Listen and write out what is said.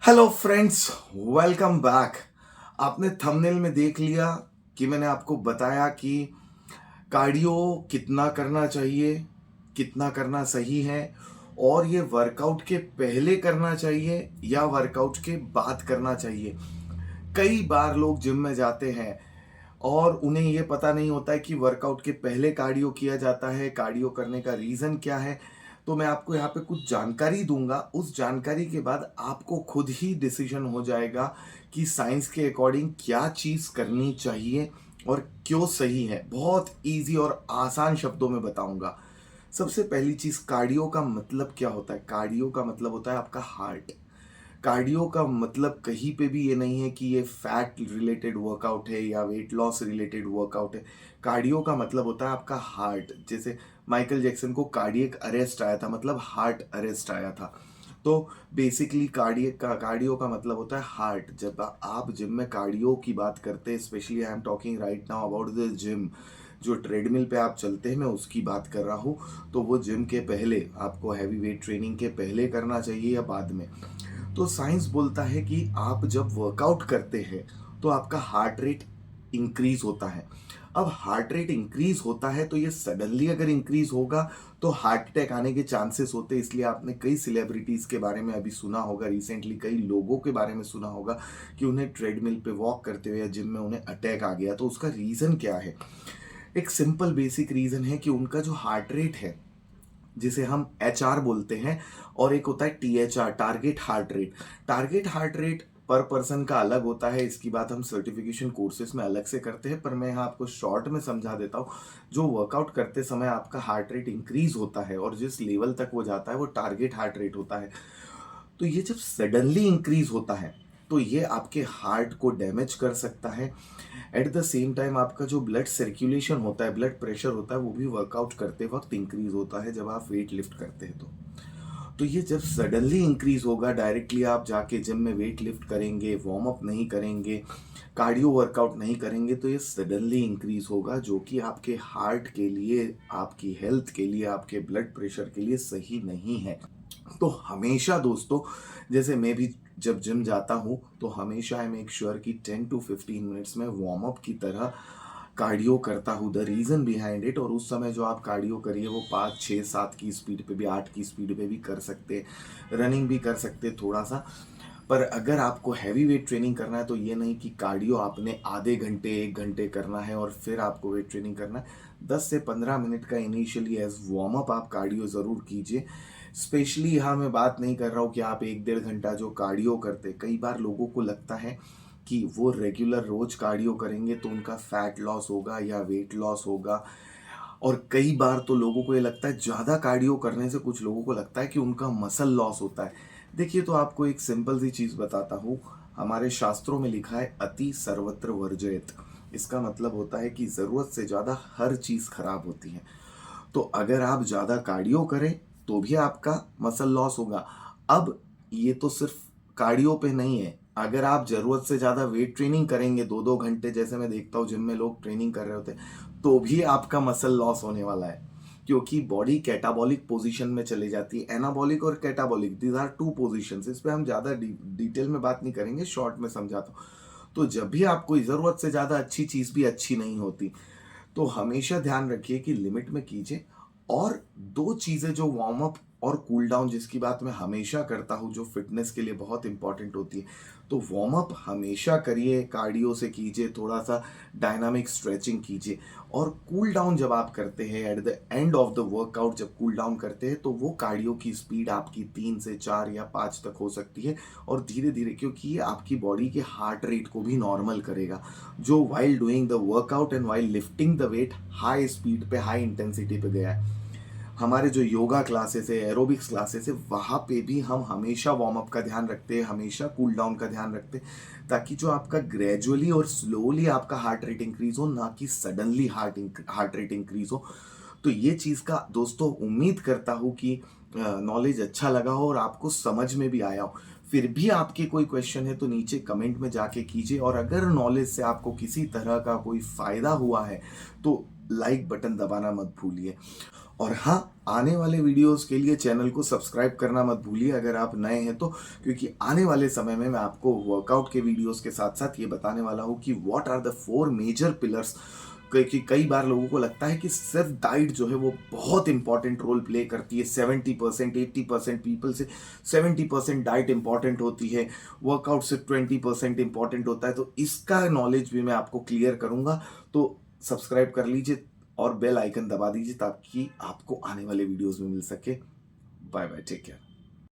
Hello friends, welcome back. आपने thumbnail में देख लिया कि मैंने आपको बताया कि कार्डियो कितना करना चाहिए, कितना करना सही है और ये वर्कआउट के पहले करना चाहिए या वर्कआउट के बाद करना चाहिए। कई बार लोग जिम में जाते हैं और उन्हें ये पता नहीं होता है कि वर्कआउट के पहले कार्डियो किया जाता है। कार्डियो करने का रीज़न क्या है? तो मैं आपको यहाँ पे कुछ जानकारी दूंगा। उस जानकारी के बाद आपको खुद ही डिसीजन हो जाएगा कि साइंस के अकॉर्डिंग क्या चीज़ करनी चाहिए और क्यों सही है। बहुत इजी और आसान शब्दों में बताऊंगा। सबसे पहली चीज़, कार्डियो का मतलब क्या होता है? कार्डियो का मतलब होता है आपका हार्ट। कार्डियो का मतलब कहीं पे भी ये नहीं है कि ये फैट रिलेटेड वर्कआउट है या वेट लॉस रिलेटेड वर्कआउट है। कार्डियो का मतलब होता है आपका हार्ट। जैसे माइकल जैक्सन को कार्डियक अरेस्ट आया था, मतलब हार्ट अरेस्ट आया था। तो बेसिकली कार्डियो का मतलब होता है हार्ट। जब आप जिम में कार्डियो की बात करते हैं, specially I am talking right now about the gym, जो ट्रेडमिल पे आप चलते हैं मैं उसकी बात कर रहा हूँ। तो वो जिम के पहले आपको हैवी वेट ट्रेनिंग के पहले करना चाहिए या बाद में? तो साइंस बोलता है कि आप जब वर्कआउट करते हैं तो आपका हार्ट रेट इंक्रीज होता है। अब हार्ट रेट इंक्रीज होता है तो ये सडनली अगर इंक्रीज होगा तो हार्ट अटैक आने के चांसेस होते हैं। इसलिए आपने कई सेलिब्रिटीज के बारे में अभी सुना होगा, रिसेंटली कई लोगों के बारे में सुना होगा कि उन्हें ट्रेडमिल पे वॉक करते हुए या जिम में उन्हें अटैक आ गया। तो उसका रीजन क्या है? एक सिंपल बेसिक रीजन है कि उनका जो हार्ट रेट है, जिसे हम एच आर बोलते हैं, और एक होता है T H R, target heart rate. Target heart rate पर पर्सन का अलग होता है। इसकी बात हम सर्टिफिकेशन कोर्सेज में अलग से करते हैं, पर मैं यहाँ आपको शॉर्ट में समझा देता हूँ। जो वर्कआउट करते समय आपका हार्ट रेट इंक्रीज होता है और जिस लेवल तक वो जाता है वो टारगेट हार्ट रेट होता है। तो ये जब सडनली इंक्रीज होता है तो ये आपके हार्ट को डैमेज कर सकता है। एट द सेम टाइम आपका जो ब्लड सर्कुलेशन होता है, ब्लड प्रेशर होता है, वो भी वर्कआउट करते वक्त इंक्रीज होता है जब आप वेट लिफ्ट करते हैं। तो ये जब सडनली इंक्रीज होगा, डायरेक्टली आप जाके जिम में वेट लिफ्ट करेंगे, वार्म अप नहीं करेंगे, कार्डियो वर्कआउट नहीं करेंगे, तो ये सडनली इंक्रीज होगा, जो कि आपके हार्ट के लिए, आपकी हेल्थ के लिए, आपके ब्लड प्रेशर के लिए सही नहीं है। तो हमेशा दोस्तों, जैसे मैं भी जब जिम जाता हूँ तो हमेशा आई मेक श्योर कि 10 to 15 मिनट्स में वार्म अप की तरह कार्डियो करता हूँ। द रीज़न बिहाइंड इट, और उस समय जो आप कार्डियो करिए वो 5 6 7 की स्पीड पे भी, 8 की स्पीड पे भी कर सकते, रनिंग भी कर सकते थोड़ा सा। पर अगर आपको हैवी वेट ट्रेनिंग करना है तो ये नहीं कि कार्डियो आपने आधे घंटे 1 घंटे करना है और फिर आपको वेट ट्रेनिंग करना है। 10 से 15 मिनट का इनिशियली एज वार्म अप आप कार्डियो ज़रूर कीजिए। स्पेशली यहाँ मैं बात नहीं कर रहा हूँ कि आप 1 1.5 घंटा जो कार्डियो करते, कई बार लोगों को लगता है कि वो रेगुलर रोज कार्डियो करेंगे तो उनका फैट लॉस होगा या वेट लॉस होगा। और कई बार तो लोगों को ये लगता है ज़्यादा कार्डियो करने से कुछ लोगों को लगता है कि उनका मसल लॉस होता है। देखिए, तो आपको एक सिंपल सी चीज़ बताता हूँ। हमारे शास्त्रों में लिखा है अति सर्वत्र वर्जयत। इसका मतलब होता है कि ज़रूरत से ज़्यादा हर चीज़ खराब होती है। तो अगर आप ज़्यादा कार्डियो करें तो भी आपका मसल लॉस होगा। अब ये तो सिर्फ कार्डियो पे नहीं है, अगर आप ज़रूरत से ज़्यादा वेट ट्रेनिंग करेंगे 2 2 घंटे, जैसे मैं देखता हूँ जिम में लोग ट्रेनिंग कर रहे होते हैं, तो भी आपका मसल लॉस होने वाला है। क्योंकि बॉडी कैटाबॉलिक पोजीशन में चली जाती है। एनाबॉलिक और catabolic, these are two positions. इस पे हम ज़्यादा डिटेल में बात नहीं करेंगे, शॉर्ट में समझाता हूँ। तो जब भी आपको ज़रूरत से ज़्यादा अच्छी चीज़ भी अच्छी नहीं होती, तो हमेशा ध्यान रखिए कि लिमिट में कीजिए। और दो चीज़ें जो वार्म अप और कूल डाउन, जिसकी बात मैं हमेशा करता हूँ, जो फिटनेस के लिए बहुत इंपॉर्टेंट होती है, तो वार्म अप हमेशा करिए, कार्डियो से कीजिए, थोड़ा सा डायनामिक स्ट्रेचिंग कीजिए। और कूल डाउन जब आप करते हैं at the end of the workout, जब कूल डाउन करते हैं तो वो कार्डियो की स्पीड आपकी 3 से 4 या 5 तक हो सकती है। और धीरे धीरे, क्योंकि ये आपकी बॉडी के हार्ट रेट को भी नॉर्मल करेगा, जो while doing the workout and while lifting the weight high speed पे, हाई इंटेंसिटी पे गया है। हमारे जो योगा क्लासेस है, एरोबिक्स क्लासेस है, वहाँ पे भी हम हमेशा वार्म अप का ध्यान रखते हैं, हमेशा कूल डाउन का ध्यान रखते हैं, ताकि जो आपका ग्रेजुअली और स्लोली आपका हार्ट रेट इंक्रीज हो, ना कि सडनली हार्ट रेट इंक्रीज हो। तो ये चीज़ का दोस्तों उम्मीद करता हूँ कि नॉलेज अच्छा लगा हो और आपको समझ में भी आया हो। फिर भी आपके कोई क्वेश्चन है तो नीचे कमेंट में जाके कीजिए। और अगर नॉलेज से आपको किसी तरह का कोई फायदा हुआ है तो लाइक बटन दबाना मत भूलिए। और हाँ, आने वाले वीडियोस के लिए चैनल को सब्सक्राइब करना मत भूलिए अगर आप नए हैं तो, क्योंकि आने वाले समय में मैं आपको वर्कआउट के वीडियोस के साथ साथ ये बताने वाला हूँ कि what are the 4 major pillars. कि कई बार लोगों को लगता है कि सिर्फ डाइट जो है वो बहुत इंपॉर्टेंट रोल प्ले करती है। 70% 80% पीपल से 70% डाइट इंपॉर्टेंट होती है, वर्कआउट से 20% इंपॉर्टेंट होता है। तो इसका नॉलेज भी मैं आपको क्लियर करूंगा। तो सब्सक्राइब कर लीजिए और बेल आइकन दबा दीजिए ताकि आपको आने वाले वीडियोस में मिल सके। Bye bye, take care.